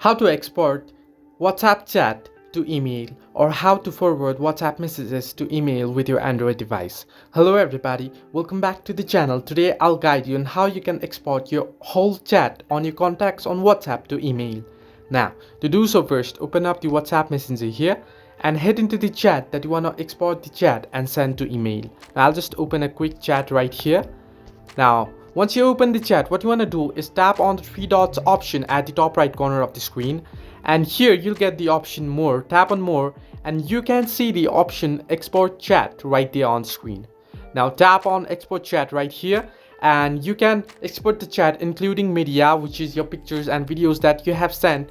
how to export WhatsApp chat to email, or how to forward WhatsApp messages to email with your Android device. Hello everybody, welcome back to the channel. Today I'll guide you on how you can export your whole chat on your contacts on WhatsApp to email. Now, to do so, first open up the WhatsApp Messenger here and head into the chat that you want to export the chat and send to email. Now I'll just open a quick chat right here. Now, once you open the chat, what you want to do is tap on the three dots option at the top right corner of the screen, and here you'll get the option more. Tap on more and you can see the option export chat right there on screen. Now tap on export chat right here and you can export the chat including media, which is your pictures and videos that you have sent,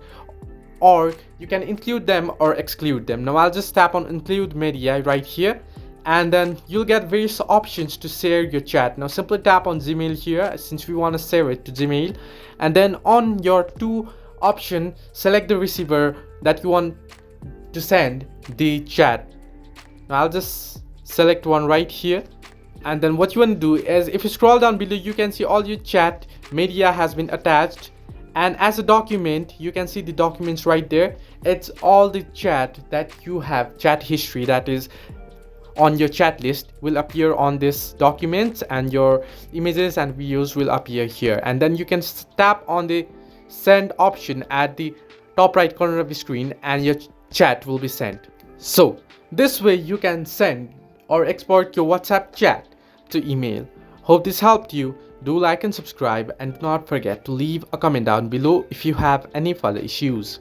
or you can include them or exclude them. Now I'll just tap on include media right here, and then you'll get various options to share your chat. Now simply tap on Gmail here since we want to share it to Gmail, and then on your two option select the receiver that you want to send the chat. Now I'll just select one right here, and then what you want to do is if you scroll down below you can see all your chat media has been attached, and as a document you can see the documents right there. It's all the chat that you have, chat history that is on your chat list will appear on this document, and your images and videos will appear here. And then you can tap on the send option at the top right corner of the screen and your chat will be sent. So this way you can send or export your WhatsApp chat to email. Hope this helped you. Do like and subscribe, and do not forget to leave a comment down below if you have any further issues.